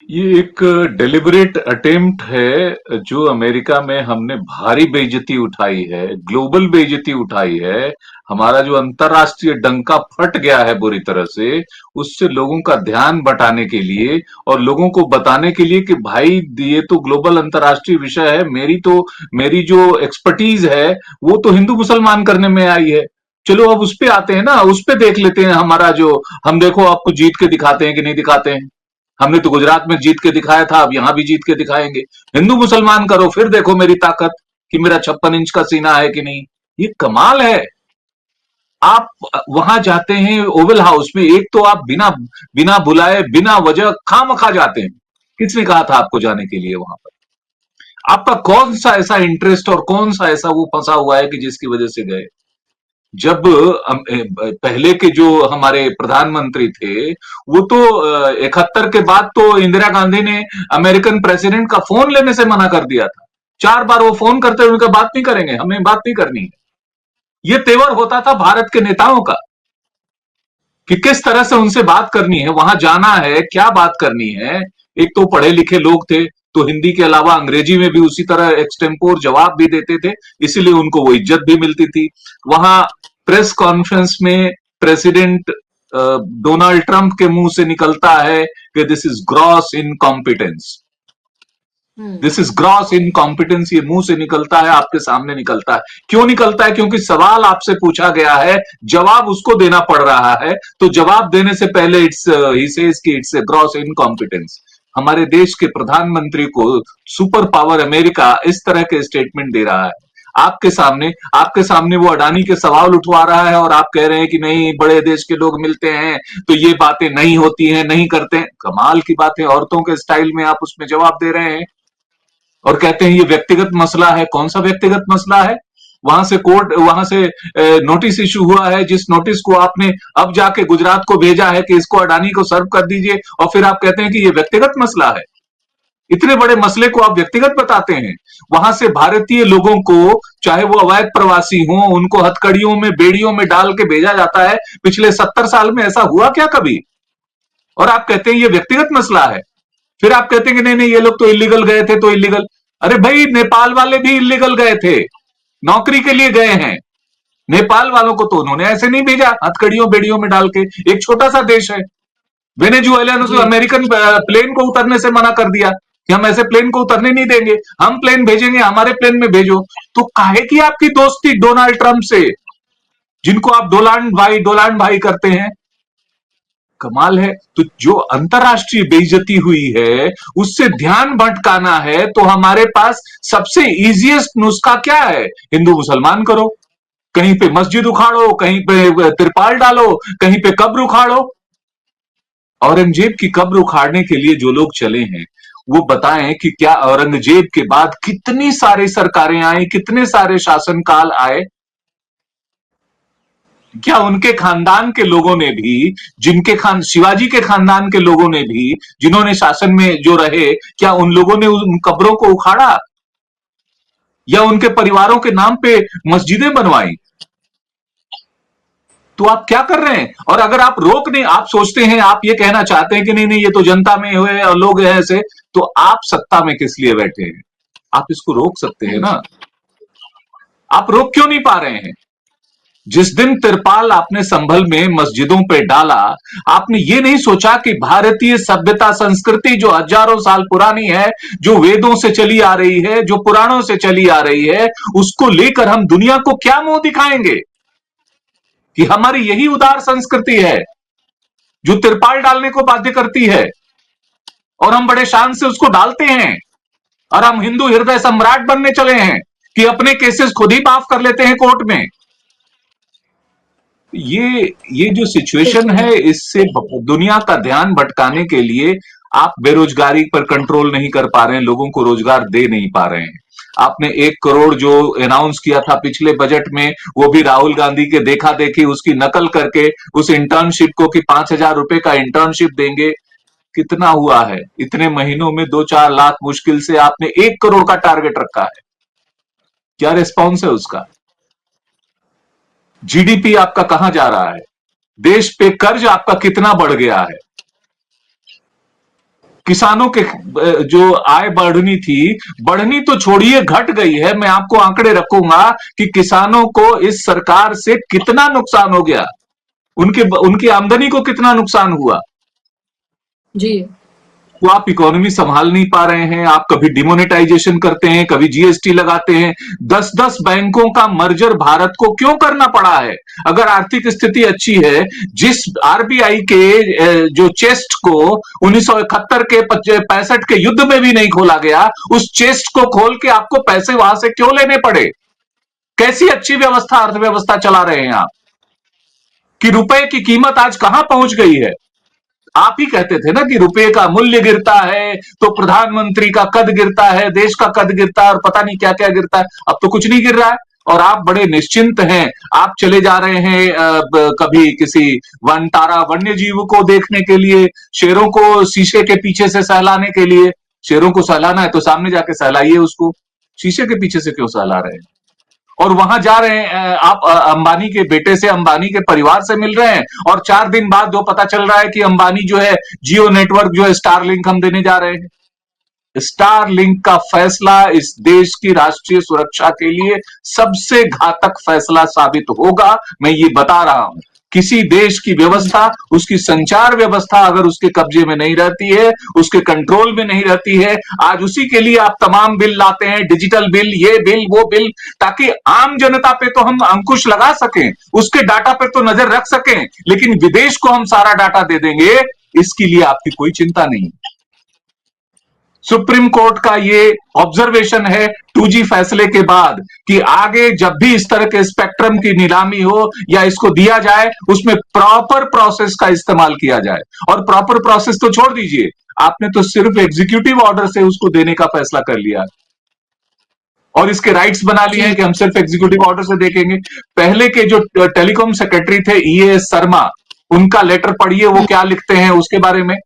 ये एक deliberate attempt है जो अमेरिका में हमने भारी बेइज्जती उठाई है, ग्लोबल बेइज्जती उठाई है। हमारा जो अंतरराष्ट्रीय डंका फट गया है बुरी तरह से, उससे लोगों का ध्यान बटाने के लिए और लोगों को बताने के लिए कि भाई ये तो ग्लोबल अंतरराष्ट्रीय विषय है। मेरी जो एक्सपर्टीज है वो तो हिंदू मुसलमान करने में आई है। चलो अब उस पे आते हैं ना, उस पे देख लेते हैं हमारा जो हम देखो आपको जीत के दिखाते हैं कि नहीं दिखाते हैं। हमने तो गुजरात में जीत के दिखाया था, अब यहां भी जीत के दिखाएंगे। हिंदू मुसलमान करो फिर देखो मेरी ताकत कि मेरा 56 इंच का सीना है कि नहीं। ये कमाल है। आप वहां जाते हैं ओवल हाउस में, एक तो आप बिना बिना बुलाए बिना वजह खामखा जाते हैं। किसने कहा था आपको जाने के लिए वहां पर? आपका कौन सा ऐसा इंटरेस्ट और कौन सा ऐसा वो फंसा हुआ है कि जिसकी वजह से गए? जब पहले के जो हमारे प्रधानमंत्री थे, वो तो 71 के बाद तो इंदिरा गांधी ने अमेरिकन प्रेसिडेंट का फोन लेने से मना कर दिया था। 4 बार वो फोन करते हुए उनका बात नहीं करेंगे, हमें बात नहीं करनी है। ये तेवर होता था भारत के नेताओं का कि किस तरह से उनसे बात करनी है, वहां जाना है, क्या बात करनी है। एक तो पढ़े लिखे लोग थे, तो हिंदी के अलावा अंग्रेजी में भी उसी तरह एक्सटेम्पोर जवाब भी देते थे, इसीलिए उनको वो इज्जत भी मिलती थी। वहां प्रेस कॉन्फ्रेंस में प्रेसिडेंट डोनाल्ड ट्रंप के मुंह से निकलता है कि this is gross incompetence. Hmm. This is gross incompetence, ये मुंह से निकलता है, आपके सामने निकलता है। क्यों निकलता है? क्योंकि सवाल आपसे पूछा गया है, जवाब उसको देना पड़ रहा है, तो जवाब देने से पहले इट्स ही सेज कि इट्स ग्रॉस इनकॉम्पिटेंस। हमारे देश के प्रधानमंत्री को सुपर पावर अमेरिका इस तरह के स्टेटमेंट दे रहा है आपके सामने वो अडानी के सवाल उठवा रहा है और आप कह रहे हैं कि नहीं, बड़े देश के लोग मिलते हैं तो ये बातें नहीं होती हैं, नहीं करते हैं। कमाल की बात है, औरतों के स्टाइल में आप उसमें जवाब दे रहे हैं और कहते हैं ये व्यक्तिगत मसला है। कौन सा व्यक्तिगत मसला है? वहां से नोटिस इशू हुआ है, जिस नोटिस को आपने अब जाके गुजरात को भेजा है कि इसको अडानी को सर्व कर दीजिए, और फिर आप कहते हैं कि ये व्यक्तिगत मसला है। इतने बड़े मसले को आप व्यक्तिगत बताते हैं। वहां से भारतीय लोगों को, चाहे वो अवैध प्रवासी हों, उनको हथकड़ियों में बेड़ियों में डाल के भेजा जाता है। पिछले 70 साल में ऐसा हुआ क्या कभी? और आप कहते हैं ये व्यक्तिगत मसला है। फिर आप कहते हैं कि नहीं नहीं, ये लोग तो इलीगल गए थे तो इलीगल। अरे भाई, नेपाल वाले भी इलीगल गए थे, नौकरी के लिए गए हैं। नेपाल वालों को तो उन्होंने ऐसे नहीं भेजा हथकड़ियों बेड़ियों में डाल के। एक छोटा सा देश है। वेनेजुएला ने तो जी। अमेरिकन प्लेन को उतरने से मना कर दिया कि हम ऐसे प्लेन को उतरने नहीं देंगे, हम प्लेन भेजेंगे, हमारे प्लेन में भेजो। तो काहे की आपकी दोस्ती डोनाल्ड ट्रंप से, जिनको आप डोलांड भाई करते हैं? कमाल है। तो जो अंतरराष्ट्रीय बेइज्जती हुई है, उससे ध्यान भटकाना है, तो हमारे पास सबसे इजीएस्ट नुस्खा क्या है? हिंदू मुसलमान करो, कहीं पे मस्जिद उखाड़ो, कहीं पे तिरपाल डालो, कहीं पे कब्र उखाड़ो। औरंगजेब की कब्र उखाड़ने के लिए जो लोग चले हैं, वो बताएं कि क्या औरंगजेब के बाद कितनी सारी सरकारें आई, कितने सारे शासनकाल आए? क्या उनके खानदान के लोगों ने भी, शिवाजी के खानदान के लोगों ने भी, जिन्होंने शासन में जो रहे, क्या उन लोगों ने उन कब्रों को उखाड़ा या उनके परिवारों के नाम पे मस्जिदें बनवाई? तो आप क्या कर रहे हैं? और अगर आप रोक नहीं, आप सोचते हैं, आप ये कहना चाहते हैं कि नहीं नहीं, ये तो जनता में हुए और लोग हैं ऐसे, तो आप सत्ता में किस लिए बैठे हैं? आप इसको रोक सकते हाँ हैं जी। ना। आप रोक क्यों नहीं पा रहे हैं? जिस दिन तिरपाल आपने संभल में मस्जिदों पे डाला, आपने ये नहीं सोचा कि भारतीय सभ्यता संस्कृति जो हजारों साल पुरानी है, जो वेदों से चली आ रही है, जो पुराणों से चली आ रही है, उसको लेकर हम दुनिया को क्या मुंह दिखाएंगे कि हमारी यही उदार संस्कृति है जो तिरपाल डालने को बाध्य करती है, और हम बड़े शान से उसको डालते हैं, और हम हिंदू हृदय सम्राट बनने चले हैं कि अपने केसेस खुद ही माफ कर लेते हैं कोर्ट में। ये जो सिचुएशन देखिए। है, इससे दुनिया का ध्यान भटकाने के लिए आप बेरोजगारी पर कंट्रोल नहीं कर पा रहे हैं, लोगों को रोजगार दे नहीं पा रहे हैं। आपने 1 करोड़ जो अनाउंस किया था पिछले बजट में, वो भी राहुल गांधी के देखा देखी उसकी नकल करके उस इंटर्नशिप को कि 5,000 रुपए का इंटर्नशिप देंगे। कितना हुआ है इतने महीनों में? 2-4 लाख मुश्किल से। आपने 1 करोड़ का टारगेट रखा है, क्या रिस्पॉन्स है उसका? जीडीपी आपका कहां जा रहा है? देश पे कर्ज आपका कितना बढ़ गया है? किसानों के जो आय बढ़नी तो छोड़िए, घट गई है। मैं आपको आंकड़े रखूंगा कि किसानों को इस सरकार से कितना नुकसान हो गया, उनके उनकी आमदनी को कितना नुकसान हुआ। जी। तो आप इकोनॉमी संभाल नहीं पा रहे हैं, आप कभी डिमोनेटाइजेशन करते हैं, कभी जीएसटी लगाते हैं। 10-10 बैंकों का मर्जर भारत को क्यों करना पड़ा है? अगर आर्थिक स्थिति अच्छी है, जिस आरबीआई के जो चेस्ट को 1971 के 65 के युद्ध में भी नहीं खोला गया, उस चेस्ट को खोल के आपको पैसे वहां से क्यों लेने पड़े? कैसी अच्छी व्यवस्था, अर्थव्यवस्था चला रहे हैं आप, कि रुपए की कीमत आज कहां पहुंच गई है? आप ही कहते थे ना कि रुपए का मूल्य गिरता है तो प्रधानमंत्री का कद गिरता है, देश का कद गिरता है और पता नहीं क्या क्या गिरता है। अब तो कुछ नहीं गिर रहा है और आप बड़े निश्चिंत हैं। आप चले जा रहे हैं कभी किसी वनतारा वन्य जीव को देखने के लिए, शेरों को शीशे के पीछे से सहलाने के लिए। शेरों को सहलाना है तो सामने जाके सहलाइए उसको, शीशे के पीछे से क्यों सहला रहे हैं? और वहां जा रहे हैं आप अंबानी के बेटे से, अंबानी के परिवार से मिल रहे हैं, और 4 दिन बाद जो पता चल रहा है कि अंबानी जो है जियो नेटवर्क जो है स्टारलिंक हम देने जा रहे हैं। स्टारलिंक का फैसला इस देश की राष्ट्रीय सुरक्षा के लिए सबसे घातक फैसला साबित होगा, मैं ये बता रहा हूं। किसी देश की व्यवस्था, उसकी संचार व्यवस्था अगर उसके कब्जे में नहीं रहती है, उसके कंट्रोल में नहीं रहती है, आज उसी के लिए आप तमाम बिल लाते हैं, डिजिटल बिल, ये बिल वो बिल, ताकि आम जनता पे तो हम अंकुश लगा सकें, उसके डाटा पे तो नजर रख सकें, लेकिन विदेश को हम सारा डाटा दे देंगे, इसके लिए आपकी कोई चिंता नहीं। सुप्रीम कोर्ट का ये ऑब्जर्वेशन है 2G फैसले के बाद कि आगे जब भी इस तरह के स्पेक्ट्रम की नीलामी हो या इसको दिया जाए, उसमें प्रॉपर प्रोसेस का इस्तेमाल किया जाए। और प्रॉपर प्रोसेस तो छोड़ दीजिए, आपने तो सिर्फ एग्जीक्यूटिव ऑर्डर से उसको देने का फैसला कर लिया और इसके राइट्स बना लिए हैं जी। कि हम सिर्फ एग्जीक्यूटिव ऑर्डर से देखेंगे। पहले के जो टेलीकॉम सेक्रेटरी थे EAS शर्मा, उनका लेटर पढ़िए, वो क्या लिखते हैं उसके बारे में।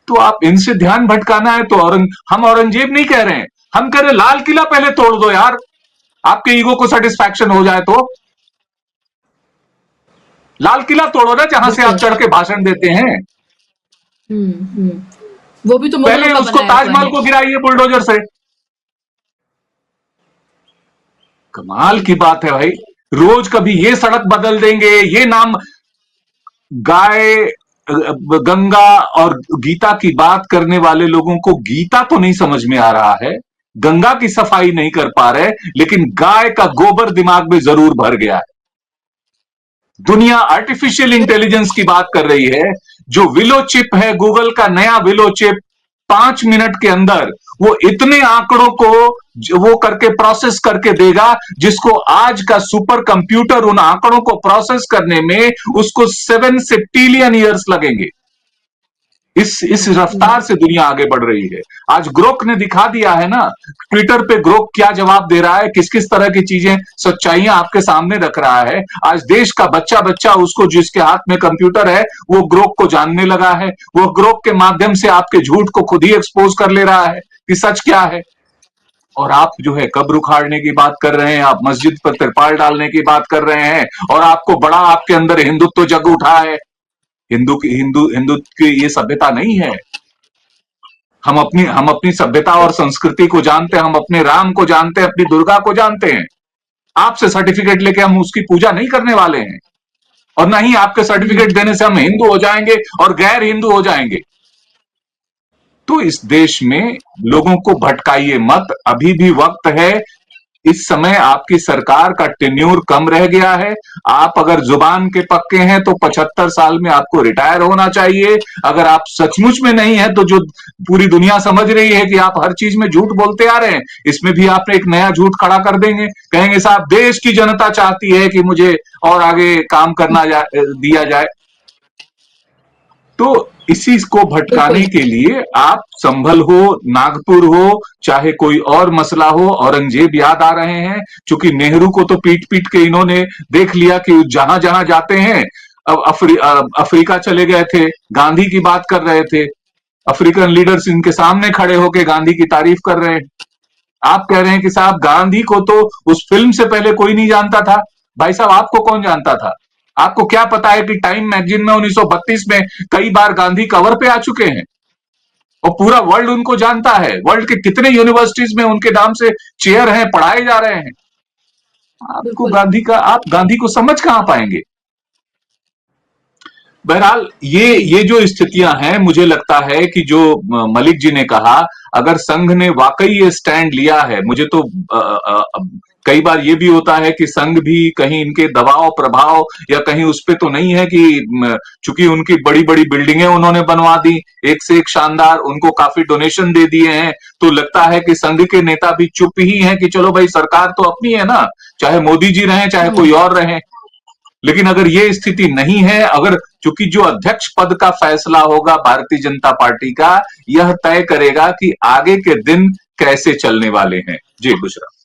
तो आप इनसे ध्यान भटकाना है तो हम औरंगजेब नहीं कह रहे हैं, हम कह रहे हैं लाल किला पहले तोड़ दो यार, आपके ईगो को सेटिस्फैक्शन हो जाए तो। लाल किला तोड़ो ना, जहां से आप बिल्कुल। चढ़ के भाषण देते हैं। हुँ। वो भी तो मुगलों पहले का उसको बनाया हुआ ताजमहल है। को गिराइए बुलडोजर से। कमाल की बात है भाई, रोज कभी ये सड़क बदल देंगे, ये नाम, गाय, गंगा और गीता की बात करने वाले लोगों को गीता तो नहीं समझ में आ रहा है, गंगा की सफाई नहीं कर पा रहे, लेकिन गाय का गोबर दिमाग में जरूर भर गया है। दुनिया आर्टिफिशियल इंटेलिजेंस की बात कर रही है। जो विलो चिप है, गूगल का नया विलो चिप, 5 मिनट के अंदर वो इतने आंकड़ों को वो करके प्रोसेस करके देगा, जिसको आज का सुपर कंप्यूटर उन आंकड़ों को प्रोसेस करने में उसको 7 से ट्रिलियन ईयर्स लगेंगे। इस रफ्तार से दुनिया आगे बढ़ रही है। आज ग्रोक ने दिखा दिया है ना, ट्विटर पे ग्रोक क्या जवाब दे रहा है, किस किस तरह की चीजें, सच्चाइयां आपके सामने रख रहा है। आज देश का बच्चा बच्चा, उसको जिसके हाथ में कंप्यूटर है, वो ग्रोक को जानने लगा है, वो ग्रोक के माध्यम से आपके झूठ को खुद ही एक्सपोज कर ले रहा है कि सच क्या है। और आप जो है कब्र उखाड़ने की बात कर रहे हैं, आप मस्जिद पर तिरपाल डालने की बात कर रहे हैं, और आपको बड़ा आपके अंदर हिंदुत्व जग उठा है। हिंदू की ये सभ्यता नहीं है। हम अपनी सभ्यता और संस्कृति को जानते हैं, हम अपने राम को जानते हैं, अपनी दुर्गा को जानते हैं। आपसे सर्टिफिकेट लेके हम उसकी पूजा नहीं करने वाले हैं, और ना ही आपके हुँ। सर्टिफिकेट देने से हम हिंदू हो जाएंगे और गैर हिंदू हो जाएंगे। तो इस देश में लोगों को भटकाइए मत, अभी भी वक्त है। इस समय आपकी सरकार का टेन्योर कम रह गया है। आप अगर जुबान के पक्के हैं तो 75 साल में आपको रिटायर होना चाहिए। अगर आप सचमुच में नहीं है, तो जो पूरी दुनिया समझ रही है कि आप हर चीज में झूठ बोलते आ रहे हैं, इसमें भी आप एक नया झूठ खड़ा कर देंगे। कहेंगे साहब देश की जनता चाहती है कि मुझे और आगे काम करना दिया जाए। तो इसी को भटकाने बिल्कुल। के लिए आप संभल हो, नागपुर हो, चाहे कोई और मसला हो, औरंगजेब याद आ रहे हैं। क्योंकि नेहरू को तो पीट पीट के इन्होंने देख लिया कि जहां जहां जाते हैं, अब अफ्रीका चले गए थे, गांधी की बात कर रहे थे, अफ्रीकन लीडर्स इनके सामने खड़े होकर गांधी की तारीफ कर रहे हैं। आप कह रहे हैं कि साहब गांधी को तो उस फिल्म से पहले कोई नहीं जानता था। भाई साहब आपको कौन जानता था? आपको क्या पता है कि टाइम मैगजीन में 1932 में कई बार गांधी कवर पे आ चुके हैं। और पूरा वर्ल्ड उनको जानता है। वर्ल्ड के कितने यूनिवर्सिटीज में उनके नाम से चेयर हैं, पढ़ाए जा रहे हैं। आपको बिल्कुल। आप गांधी को समझ कहां पाएंगे? बहरहाल ये जो स्थितियां हैं, मुझे लगता है कि जो मलिक जी ने कहा, अगर संघ ने वाकई ये स्टैंड लिया है, मुझे तो कई बार ये भी होता है कि संघ भी कहीं इनके दबाव प्रभाव या कहीं उस पे तो नहीं है कि चूंकि उनकी बड़ी बड़ी बिल्डिंगें उन्होंने बनवा दी एक से एक शानदार, उनको काफी डोनेशन दे दिए हैं, तो लगता है कि संघ के नेता भी चुप ही हैं कि चलो भाई सरकार तो अपनी है ना, चाहे मोदी जी रहें चाहे कोई हुँ, और रहे। लेकिन अगर ये स्थिति नहीं है, अगर चूंकि जो अध्यक्ष पद का फैसला होगा भारतीय जनता पार्टी का, यह तय करेगा कि आगे के दिन कैसे चलने वाले हैं। जी, बुशरा।